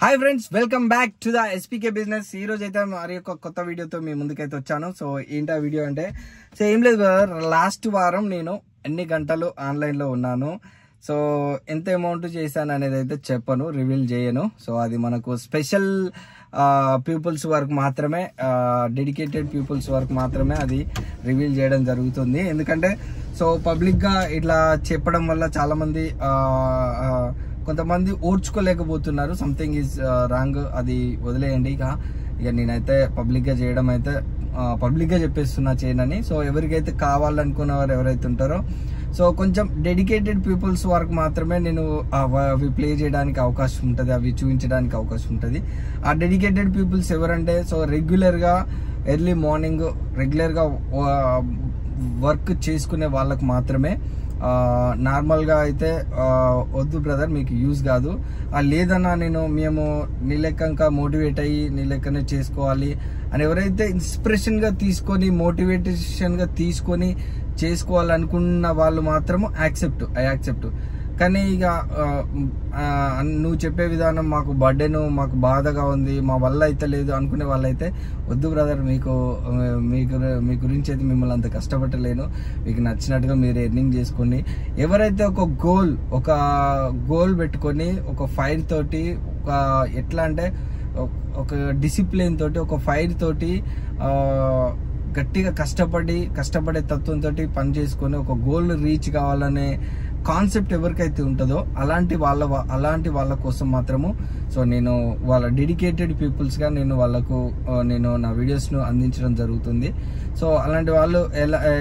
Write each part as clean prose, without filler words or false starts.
Hi friends, welcome back to the ఎస్పీకే business. ఈ రోజు అయితే మరి ఒక కొత్త వీడియోతో మీ ముందుకైతే వచ్చాను. సో ఏంటా వీడియో అంటే, సో ఏం లేదు, లాస్ట్ వారం నేను ఎన్ని గంటలు ఆన్లైన్లో ఉన్నాను, సో ఎంత అమౌంట్ చేశాను అనేది అయితే చెప్పను, రివీల్ చేయను. సో అది మనకు స్పెషల్ పీపుల్స్ వరకు మాత్రమే, డెడికేటెడ్ పీపుల్స్ వరకు మాత్రమే అది రివీల్ చేయడం జరుగుతుంది. ఎందుకంటే సో పబ్లిక్గా ఇట్లా చెప్పడం వల్ల చాలామంది కొంతమంది ఓర్చుకోలేకపోతున్నారు. సంథింగ్ ఈజ్ రాంగ్, అది వదిలేయండి. ఇక నేనైతే పబ్లిక్గా చేయడం అయితే పబ్లిక్గా చెప్పేస్తున్నా చేయనని. సో ఎవరికైతే కావాలనుకున్న వారు ఎవరైతే ఉంటారో, సో కొంచెం డెడికేటెడ్ పీపుల్స్ వరకు మాత్రమే నేను అవి ప్లే చేయడానికి అవకాశం ఉంటుంది, అవి చూపించడానికి అవకాశం ఉంటుంది. ఆ డెడికేటెడ్ పీపుల్స్ ఎవరంటే, సో రెగ్యులర్గా ఎర్లీ మార్నింగ్ రెగ్యులర్గా వర్క్ చేసుకునే వాళ్ళకు మాత్రమే. నార్మల్గా అయితే వద్దు బ్రదర్, మీకు యూజ్ కాదు. లేదన్నా మేము నీ లెక్క మోటివేట్ అయ్యి నీ లెక్కనే చేసుకోవాలి అని ఎవరైతే ఇన్స్పిరేషన్గా తీసుకొని మోటివేషన్గా తీసుకొని చేసుకోవాలనుకున్న వాళ్ళు మాత్రము ఐ యాక్సెప్ట్. కానీ ఇక నువ్వు చెప్పే విధానం మాకు బర్డెను, మాకు బాధగా ఉంది, మా వల్ల అయితే లేదు అనుకునే వాళ్ళైతే వద్దు బ్రదర్, మీ గురించి అయితే మిమ్మల్ని అంత కష్టపడలేను. మీకు నచ్చినట్టుగా మీరు ఎర్నింగ్ చేసుకోండి. ఎవరైతే ఒక గోల్ పెట్టుకొని ఒక ఫైర్ తోటి, ఎట్లా అంటే ఒక డిసిప్లిన్ తోటి, ఒక ఫైర్ తోటి గట్టిగా కష్టపడే తత్వంతో పని చేసుకొని ఒక గోల్ రీచ్ కావాలనే కాన్సెప్ట్ ఎవరికైతే ఉంటుందో అలాంటి వాళ్ళ కోసం మాత్రము సో నేను వాళ్ళ డెడికేటెడ్ పీపుల్స్గా నేను నా వీడియోస్ను అందించడం జరుగుతుంది. సో అలాంటి వాళ్ళు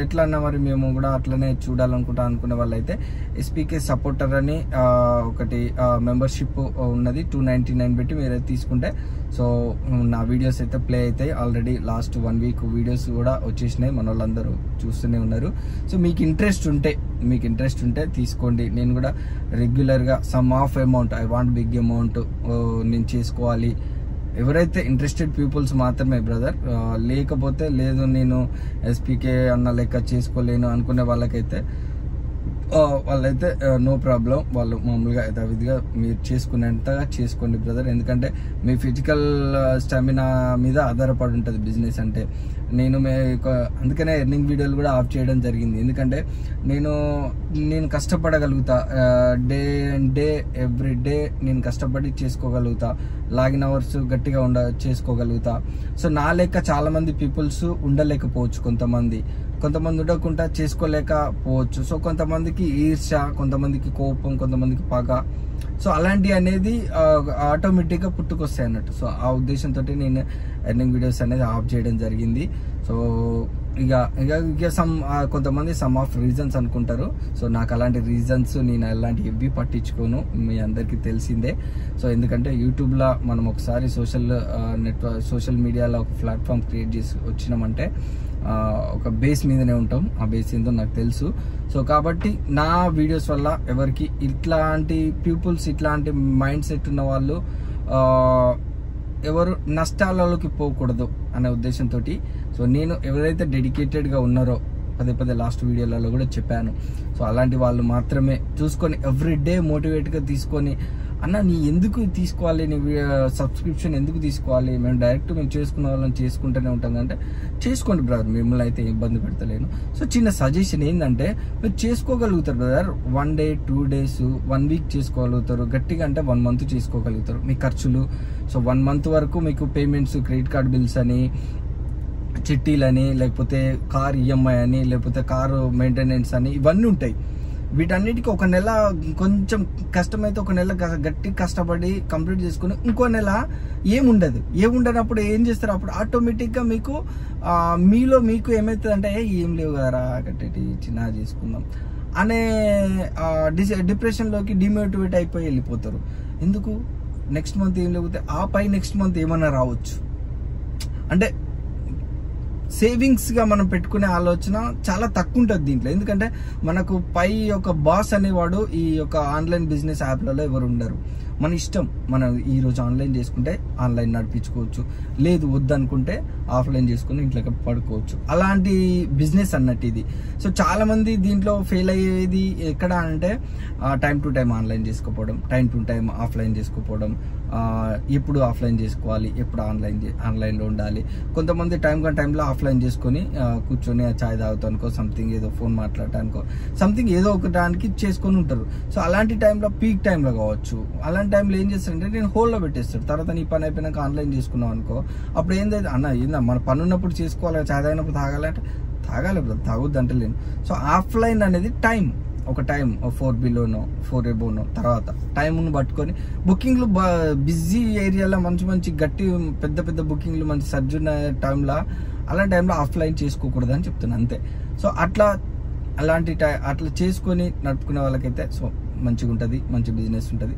ఎట్లా అన్నా మరి మేము కూడా అట్లనే అనుకునే వాళ్ళైతే ఎస్పీకే సపోర్టర్ అని ఒకటి మెంబర్షిప్ ఉన్నది, 299 పెట్టి మీరు తీసుకుంటే సో నా వీడియోస్ అయితే ప్లే అవుతాయి. ఆల్రెడీ లాస్ట్ 1 వీక్ వీడియోస్ కూడా వచ్చేసినాయి, మన వాళ్ళందరూ చూస్తూనే ఉన్నారు. సో మీకు ఇంట్రెస్ట్ ఉంటే తీసుకోండి. నేను కూడా రెగ్యులర్గా some of amount, I want big amount నేను చేసుకోవాలి. ఎవరైతే ఇంట్రెస్టెడ్ పీపుల్స్ మాత్రమే బ్రదర్, లేకపోతే లేదు నేను ఎస్పీకే అన్న లెక్క చేసుకోలేను అనుకునే వాళ్ళైతే నో ప్రాబ్లం, వాళ్ళు మామూలుగా యథావిధిగా మీరు చేసుకునేంతగా చేసుకోండి బ్రదర్. ఎందుకంటే మీ ఫిజికల్ స్టామినా మీద ఆధారపడి ఉంటుంది బిజినెస్ అంటే. అందుకనే ఎర్నింగ్ వీడియోలు కూడా ఆఫ్ చేయడం జరిగింది. ఎందుకంటే నేను కష్టపడగలుగుతా, డే ఎవ్రీ డే నేను కష్టపడి చేసుకోగలుగుతా, లాగిన్ అవర్స్ గట్టిగా చేసుకోగలుగుతా. సో నా లెక్క చాలా మంది పీపుల్స్ ఉండలేకపోవచ్చు, కొంతమంది ఉండకుండా చేసుకోలేకపోవచ్చు. సో కొంతమందికి ఈర్ష్య, కొంతమందికి కోపం, కొంతమందికి పగ, సో అలాంటివి అనేది ఆటోమేటిక్గా పుట్టుకొస్తాయి అన్నట్టు. సో ఆ ఉద్దేశంతో నేను ఎర్నింగ్ వీడియోస్ అనేది ఆఫ్ చేయడం జరిగింది. సో ఇక కొంతమంది సమ్ ఆఫ్ రీజన్స్ అనుకుంటారు. సో నాకు అలాంటి రీజన్స్, నేను అలాంటి ఇవి పట్టించుకోను, మీ అందరికీ తెలిసిందే. సో ఎందుకంటే యూట్యూబ్లో మనం ఒకసారి సోషల్ మీడియాలో ఒక ప్లాట్ఫామ్ క్రియేట్ చేసి వచ్చినామంటే ఒక బేస్ మీదనే ఉంటాం, ఆ బేస్ ఏందో నాకు తెలుసు. సో కాబట్టి నా వీడియోస్ వల్ల ఎవరికి ఇట్లాంటి పీపుల్స్, ఇట్లాంటి మైండ్ సెట్ ఉన్న వాళ్ళు ఎవరు నష్టాలలోకి పోకూడదు అనే ఉద్దేశంతో సో నేను ఎవరైతే డెడికేటెడ్గా ఉన్నారో పదే లాస్ట్ వీడియోలలో కూడా చెప్పాను. సో అలాంటి వాళ్ళు మాత్రమే చూసుకొని ఎవ్రీడే మోటివేట్గా తీసుకొని, అన్న నీ ఎందుకు తీసుకోవాలి, నీ సబ్స్క్రిప్షన్ ఎందుకు తీసుకోవాలి, మేము చేసుకున్న వాళ్ళని చేసుకుంటూనే ఉంటాం అంటే చేసుకోండి బ్రదర్, మిమ్మల్ని అయితే ఇబ్బంది పెడతలేను. సో చిన్న సజెషన్ ఏంటంటే, మీరు చేసుకోగలుగుతారు బ్రదర్, 1 డే 2 డేస్ 1 వీక్ చేసుకోగలుగుతారు, గట్టిగా అంటే 1 మంత్ చేసుకోగలుగుతారు మీ ఖర్చులు. సో 1 మంత్ వరకు మీకు పేమెంట్స్, క్రెడిట్ కార్డ్ బిల్స్ అని, చిట్టీలని, లేకపోతే కార్ ఈఎంఐ అని, లేకపోతే కారు మెయింటెనెన్స్ అని, ఇవన్నీ ఉంటాయి. వీటన్నిటికీ ఒక నెల కొంచెం కష్టమైతే ఒక నెల గట్టి కష్టపడి కంప్లీట్ చేసుకుని ఇంకో నెల ఏముండనప్పుడు ఏం చేస్తారు, అప్పుడు ఆటోమేటిక్గా మీకు ఏమవుతుంది అంటే ఏం లేవు కదరా కట్టేటి చిన్న చేసుకుందాం అనే డిప్రెషన్లోకి డిమోటివేట్ అయిపోయి వెళ్ళిపోతారు. ఎందుకు నెక్స్ట్ మంత్ ఏం లేకపోతే నెక్స్ట్ మంత్ ఏమన్నా రావచ్చు అంటే సేవింగ్స్గా మనం పెట్టుకునే ఆలోచన చాలా తక్కువ ఉంటుంది దీంట్లో. ఎందుకంటే మనకు ఒక బాస్ అనేవాడు ఈ యొక్క ఆన్లైన్ బిజినెస్ యాప్లలో ఎవరు ఉండరు. మన ఇష్టం. మనం ఈరోజు ఆన్లైన్ చేసుకుంటే ఆన్లైన్ నడిపించుకోవచ్చు, లేదు వద్దనుకుంటే ఆఫ్లైన్ చేసుకుని ఇంట్లోకి పడుకోవచ్చు. అలాంటి బిజినెస్ అన్నట్టు ఇది. సో చాలా మంది దీంట్లో ఫెయిల్ అయ్యేది ఎక్కడ అంటే టైం టు టైం ఆన్లైన్ చేసుకోపోవడం, టైం టు టైం ఆఫ్లైన్ చేసుకోపోవడం, ఎప్పుడు ఆఫ్లైన్ చేసుకోవాలి, ఎప్పుడు ఆన్లైన్లో ఉండాలి. కొంతమంది టైంలో ఆఫ్లైన్ చేసుకొని కూర్చొని చాయ్ తాగుతానుకో, సంథింగ్ ఏదో ఫోన్ మాట్లాడటానికో, సంథింగ్ ఏదో ఒక దానికి చేసుకొని ఉంటారు. సో అలాంటి టైంలో పీక్ టైంలో కావచ్చు, అలాంటి టైంలో ఏం చేస్తారంటే నేను హోల్డ్లో పెట్టేస్తాడు. తర్వాత నీ పని అయిపోయినాక ఆన్లైన్ చేసుకున్నాం అనుకో, అప్పుడు ఏందైతే ఏందా మన పని ఉన్నప్పుడు చేసుకోవాలి, చాయ్ తాగినప్పుడు తాగాలంటే తాగాలి, తాగొద్దు అంటే లేను. సో ఆఫ్లైన్ అనేది టైం, ఒక టైం 4 బిలోనో 4 ఎబోనో తర్వాత టైంను పట్టుకొని బుకింగ్లు బిజీ ఏరియాలో మంచి గట్టి పెద్ద బుకింగ్లు మంచి సర్జ్ ఉన్న టైంలో, అలాంటి టైంలో ఆఫ్లైన్ చేసుకోకూడదు అని చెప్తున్నాను అంతే. సో అట్లా చేసుకొని నడుపుకునే వాళ్ళకైతే సో మంచిగా ఉంటుంది, మంచి బిజినెస్ ఉంటుంది.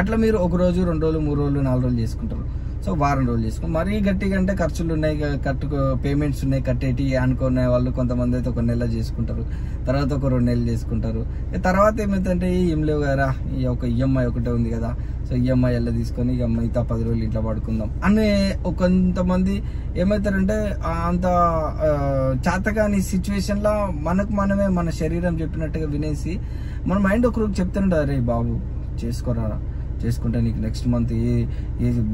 అట్లా మీరు 1 రోజు 2 రోజులు 3 రోజులు 4 రోజులు చేసుకుంటారు. సో వారం రోజులు చేసుకో. మరీ గట్టిగా అంటే ఖర్చులు ఉన్నాయి, పేమెంట్స్ ఉన్నాయి కట్టేటి అనుకునే వాళ్ళు కొంతమంది అయితే 1 నెల చేసుకుంటారు, తర్వాత ఒక 2 నెలలు చేసుకుంటారు. తర్వాత ఏమైందంటే ఏం లేవు కదా, ఈ ఒక ఈఎంఐ ఒకటే ఉంది కదా, సో ఈఎంఐ ఎలా తీసుకొని ఇక మిగతా 10 రోజులు ఇంట్లో పడుకుందాం అనే కొంతమంది ఏమవుతారంటే అంత చేతకాని సిచ్యువేషన్లో మనమే మన శరీరం చెప్పినట్టుగా వినేసి మన మైండ్ ఒక రోజు చెప్తుంటారు, అరే బాబు చేసుకోరా, చేసుకుంటే నీకు నెక్స్ట్ మంత్ ఏ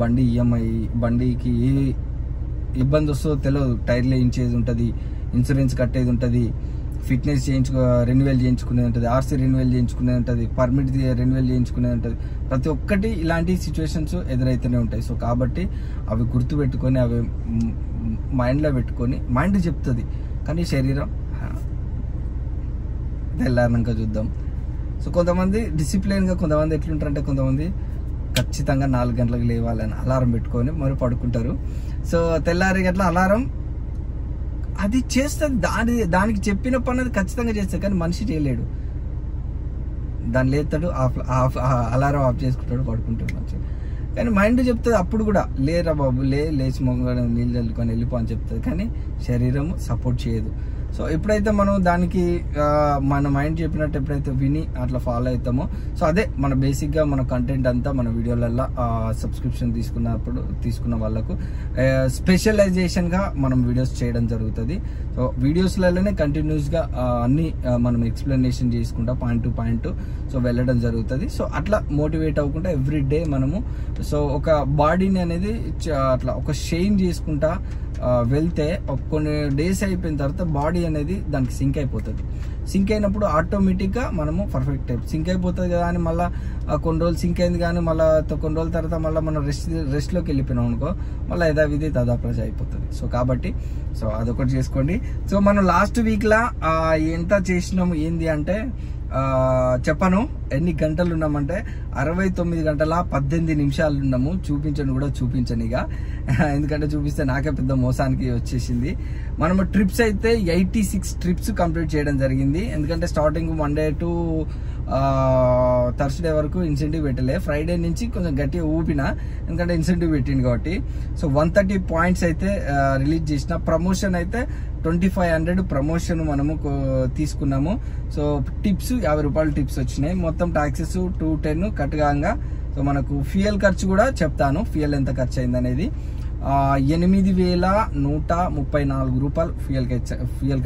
బండి ఈఎంఐ, బండికి ఏ ఇబ్బంది వస్తుందో తెలియదు, టైర్లు వేయించేది ఉంటుంది, ఇన్సూరెన్స్ కట్టేది ఉంటుంది, ఫిట్నెస్ రెన్యువల్ చేయించుకునేది ఉంటుంది, ఆర్సీ రెన్యువల్ చేయించుకునేది ఉంటుంది, పర్మిట్ రెన్యువల్ చేయించుకునేది ఉంటుంది. ప్రతి ఒక్కటి ఇలాంటి సిచ్యువేషన్స్ ఎదురైతేనే ఉంటాయి. సో కాబట్టి అవి గుర్తుపెట్టుకొని, అవి మైండ్లో పెట్టుకొని, మైండ్ చెప్తుంది కానీ శరీరం తెల్లారినాక చూద్దాం. సో కొంతమంది డిసిప్లిన్గా, కొంతమంది ఎట్లుంటారంటే కొంతమంది ఖచ్చితంగా 4 గంటలకు లేవాలని అలారం పెట్టుకొని మరి పడుకుంటారు. సో తెల్లారి గట్ల అలారం అది చేస్తుంది, దానికి చెప్పిన పని అది ఖచ్చితంగా చేస్తుంది, కానీ మనిషి చేయలేడు. దాన్ని లేస్తాడు, అలారం ఆఫ్ చేసుకుంటాడు, పడుకుంటాడు మంచిగా. కానీ మైండ్ చెప్తుంది అప్పుడు కూడా, లేరా బాబు లేచి మొగ్గ నీళ్ళు చల్లుకొని వెళ్ళిపో అని చెప్తుంది, కానీ శరీరం సపోర్ట్ చేయదు. సో ఎప్పుడైతే మనం దానికి మన మైండ్ చెప్పినట్టు ఎప్పుడైతే విని అట్లా ఫాలో అవుతామో, సో అదే మన బేసిక్గా మన కంటెంట్ అంతా మన వీడియోలలో సబ్స్క్రిప్షన్ తీసుకున్న వాళ్ళకు స్పెషలైజేషన్గా మనం వీడియోస్ చేయడం జరుగుతుంది. సో వీడియోస్లలోనే కంటిన్యూస్గా అన్ని మనం ఎక్స్ప్లెనేషన్ చేసుకుంటా పాయింట్ టు పాయింట్ సో వెళ్ళడం జరుగుతుంది. సో అట్లా మోటివేట్ అవ్వకుండా ఎవ్రీ డే మనము సో ఒక బాడీని అనేది అట్లా ఒక షేమ్ చేసుకుంటా వెళ్తే కొన్ని డేస్ అయిపోయిన తర్వాత బాడీ అనేది దానికి సింక్ అయిపోతుంది. సింక్ అయినప్పుడు ఆటోమేటిక్గా మనము పర్ఫెక్ట్ సింక్ అయిపోతుంది కదా అని మళ్ళీ కొన్ని రోజులు సింక్ అయింది, కానీ మళ్ళీ కొన్ని రోజుల తర్వాత మళ్ళీ మనం రెస్ట్లోకి వెళ్ళిపోయినాం అనుకో, మళ్ళీ యథావిధి తదాప్రజ అయిపోతుంది. సో కాబట్టి సో అదొకటి చేసుకోండి. సో మనం లాస్ట్ వీక్లో ఎంత చేసినాము ఏంది అంటే చెప్పను, ఎన్ని గంటలు ఉన్నామంటే 69 గంటల 18 నిమిషాలు ఉన్నాము. చూపించను ఇక, ఎందుకంటే చూపిస్తే నాకే పెద్ద మోసానికి వచ్చేసింది. మనము ట్రిప్స్ అయితే 86 ట్రిప్స్ కంప్లీట్ చేయడం జరిగింది. ఎందుకంటే స్టార్టింగ్ మండే టు థర్స్డే వరకు ఇన్సెంటివ్ పెట్టలే, ఫ్రైడే నుంచి కొంచెం గట్టిగా ఊపిన, ఎందుకంటే ఇన్సెంటివ్ పెట్టింది కాబట్టి. సో 130 పాయింట్స్ అయితే రిలీజ్ చేసిన. ప్రమోషన్ అయితే 2500 ప్రమోషన్ మనము తీసుకున్నాము. సో టిప్స్ 50 రూపాయలు టిప్స్ వచ్చినాయి. మొత్తం టాక్సెస్ 210 కట్ కాగా. సో మనకు ఫ్యూయల్ ఖర్చు కూడా చెప్తాను, ఫ్యూయల్ ఎంత ఖర్చు అయింది అనేది. 8134 రూపాయలు ఫ్యూయల్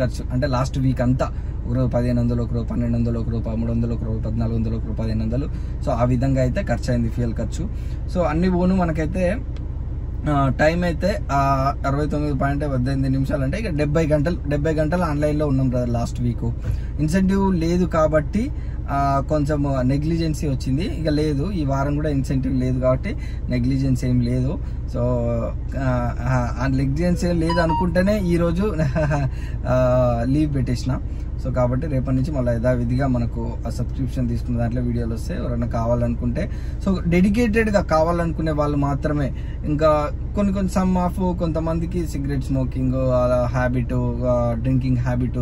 ఖర్చు, అంటే లాస్ట్ వీక్ అంతా. ఒకరోజు 1500, ఒకరోజు 1200, ఒకరోజు 300, ఒకరోజు 1400, ఒకరోజు 1500. సో ఆ విధంగా అయితే ఖర్చు అయింది ఫ్యూయల్ ఖర్చు. సో అన్ని పోను మనకైతే టైం అయితే 69.18 నిమిషాలు, అంటే ఇక 70 గంటలు ఆన్లైన్లో ఉన్నాం బ్రదర్. లాస్ట్ వీక్ ఇన్సెంటివ్ లేదు కాబట్టి కొంచెం నెగ్లిజెన్సీ వచ్చింది. ఇక లేదు, ఈ వారం కూడా ఇన్సెంటివ్ లేదు కాబట్టి నెగ్లిజెన్సీ ఏం లేదు. సో ఆ నెగ్లిజెన్సీ లేదు అనుకుంటేనే ఈరోజు లీవ్ పెట్టేసిన. సో కాబట్టి రేపటి నుంచి మళ్ళీ యథావిధిగా మనకు ఆ సబ్స్క్రిప్షన్ తీసుకున్న దాంట్లో వీడియోలు వస్తాయి. ఎవరైనా కావాలనుకుంటే, సో డెడికేటెడ్గా కావాలనుకునే వాళ్ళు మాత్రమే. ఇంకా కొన్ని సమ్ ఆఫ్ కొంతమందికి cigarette smoking habit, drinking habit,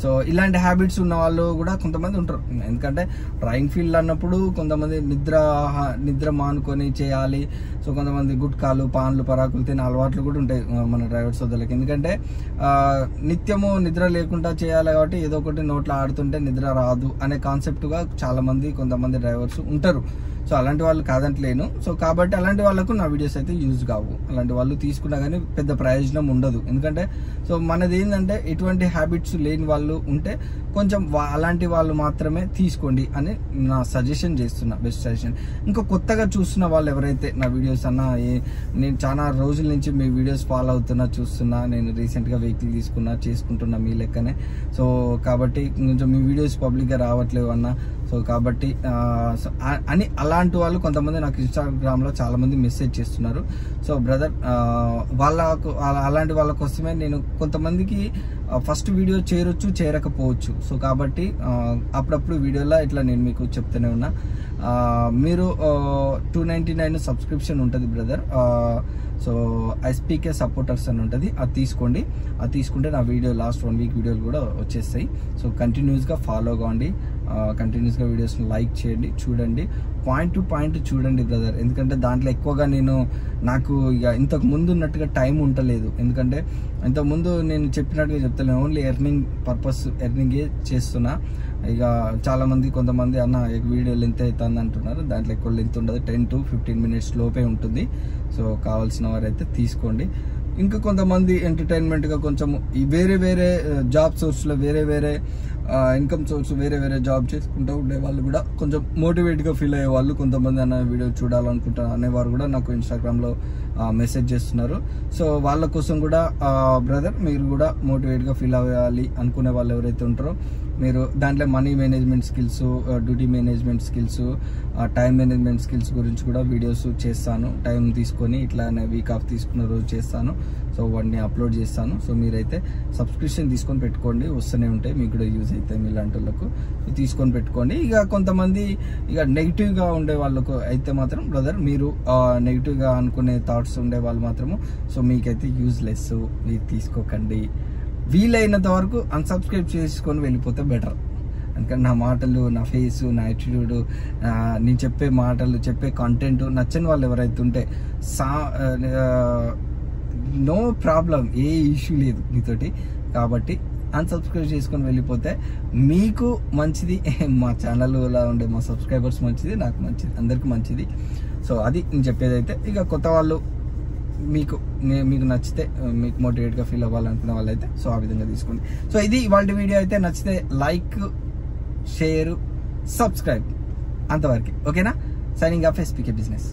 so ఇలాంటి హ్యాబిట్స్ ఉన్న వాళ్ళు కూడా కొంతమంది ఉంటారు. ఎందుకంటే డ్రైవింగ్ ఫీల్డ్ అన్నప్పుడు కొంతమంది నిద్ర మానుకొని చేయాలి. సో కొంతమంది గుట్కాలు, పాన్లు, పరాకులు తినే అలవాట్లు కూడా ఉంటాయి మన డ్రైవర్స్ వద్దలకి. ఎందుకంటే నిత్యము నిద్ర లేకుండా చేయాలి కాబట్టి ఏదో ఒకటి నోట్లో ఆడుతుంటే నిద్ర రాదు అనే కాన్సెప్ట్గా కొంతమంది డ్రైవర్స్ ఉంటారు. సో అలాంటి వాళ్ళు కాదంటలేను. సో కాబట్టి అలాంటి వాళ్ళకు నా వీడియోస్ అయితే యూజ్ కావు. అలాంటి వాళ్ళు తీసుకున్నా కానీ పెద్ద ప్రయోజనం ఉండదు. ఎందుకంటే సో మనది ఏంటంటే ఎటువంటి హ్యాబిట్స్ లేని వాళ్ళు ఉంటే కొంచెం అలాంటి వాళ్ళు మాత్రమే తీసుకోండి అని నా సజెషన్ చేస్తున్నా, బెస్ట్ సజెషన్. ఇంకా కొత్తగా చూస్తున్న వాళ్ళు ఎవరైతే నా వీడియోస్ నేను చాలా రోజుల నుంచి మీ వీడియోస్ ఫాలో అవుతున్నా, చూస్తున్నా. నేను రీసెంట్గా వెహికల్ చేసుకుంటున్నా మీ లెక్కనే. సో కాబట్టి కొంచెం మీ వీడియోస్ పబ్లిక్గా రావట్లేవు అన్న. సో కాబట్టి అని అలాంటి వాళ్ళు కొంతమంది నాకు ఇన్స్టాగ్రామ్లో చాలా మంది మెసేజ్ చేస్తున్నారు. సో బ్రదర్, అలాంటి వాళ్ళ కోసమే నేను కొంతమందికి ఫస్ట్ వీడియో చేరొచ్చు, చేరకపోవచ్చు. సో కాబట్టి అప్పుడప్పుడు వీడియోలో ఇట్లా నేను మీకు చెప్తూనే ఉన్నా. మీరు 299 సబ్స్క్రిప్షన్ ఉంటుంది బ్రదర్. సో ఎస్పీకే సపోర్టర్స్ అని ఉంటుంది, అది తీసుకోండి. అది తీసుకుంటే నా వీడియో లాస్ట్ 1 వీక్ వీడియోలు కూడా వచ్చేస్తాయి. సో కంటిన్యూస్గా ఫాలో కావండి, కంటిన్యూస్గా వీడియోస్ని లైక్ చేయండి, చూడండి, పాయింట్ టు పాయింట్ చూడండి బ్రదర్. ఎందుకంటే దాంట్లో ఎక్కువగా నాకు ఇక ఇంతకు ముందు ఉన్నట్టుగా టైం ఉండలేదు. ఎందుకంటే ఇంతకుముందు నేను చెప్పినట్టుగా చెప్తాను, ఓన్లీ ఎర్నింగే చేస్తున్నా. ఇక చాలామంది కొంతమంది అన్న వీడియో లెంత్ అవుతుంది అంటున్నారు. దాంట్లో ఎక్కువ లెంత్ ఉండదు, 10 to 15 minutes లోపే ఉంటుంది. సో కావాల్సిన వారైతే తీసుకోండి. ఇంకా కొంతమంది ఎంటర్టైన్మెంట్గా కొంచెం వేరే వేరే జాబ్ సోర్స్లో వేరే ఇన్కమ్ సోర్స్ వేరే జాబ్ చేసుకుంటూ ఉండే వాళ్ళు కూడా కొంచెం మోటివేట్గా ఫీల్ అయ్యే వాళ్ళు కొంతమంది అన్న వీడియో చూడాలనుకుంటా అనేవారు కూడా నాకు ఇన్స్టాగ్రామ్లో మెసేజ్ చేస్తున్నారు. సో వాళ్ళ కోసం కూడా బ్రదర్, మీరు కూడా మోటివేట్గా ఫీల్ అవ్వాలి అనుకునే వాళ్ళు ఎవరైతే ఉంటారో మీరు దాంట్లో money management skills, duty management skills, time management skills గురించి కూడా వీడియోస్ చేస్తాను. టైం తీసుకొని ఇట్లానే వీక్ ఆఫ్ తీసుకున్న రోజు చేస్తాను. సో వాటిని అప్లోడ్ చేస్తాను. సో మీరైతే సబ్స్క్రిప్షన్ తీసుకొని పెట్టుకోండి, వస్తూనే ఉంటాయి, మీకు కూడా యూజ్ అవుతాయి మీలాంటి వాళ్ళకు. తీసుకొని పెట్టుకోండి. ఇక కొంతమంది ఇక నెగిటివ్గా ఉండే వాళ్ళకు అయితే మాత్రం బ్రదర్, మీరు నెగిటివ్గా అనుకునే థాట్స్ ఉండే వాళ్ళు మాత్రము సో మీకైతే యూజ్లెస్, మీరు తీసుకోకండి. వీలైనంత వరకు అన్సబ్స్క్రైబ్ చేసుకొని వెళ్ళిపోతే బెటర్. అందుకని నా మాటలు, నా ఫేస్, నా యాటిట్యూడ్, నేను చెప్పే మాటలు, చెప్పే కంటెంట్ నచ్చని వాళ్ళు ఎవరైతే ఉంటే నో ప్రాబ్లం, ఏ ఇష్యూ లేదు మీతోటి. కాబట్టి అన్సబ్స్క్రైబ్ చేసుకొని వెళ్ళిపోతే మీకు మంచిది, మా ఛానల్లో ఉండే మా సబ్స్క్రైబర్స్ మంచిది, నాకు మంచిది, అందరికీ మంచిది. సో అది నేను చెప్పేది. అయితే ఇక కొత్త వాళ్ళు మీకు నచ్చితే, మీకు మోటివేట్గా ఫీల్ అవ్వాలనుకునే వాళ్ళైతే సో ఆ విధంగా తీసుకోండి. సో ఇది ఇవాళ వీడియో. అయితే నచ్చితే లైక్, షేర్, సబ్స్క్రైబ్, అంతవరకు ఓకేనా. Signing off ఎస్పీకే business.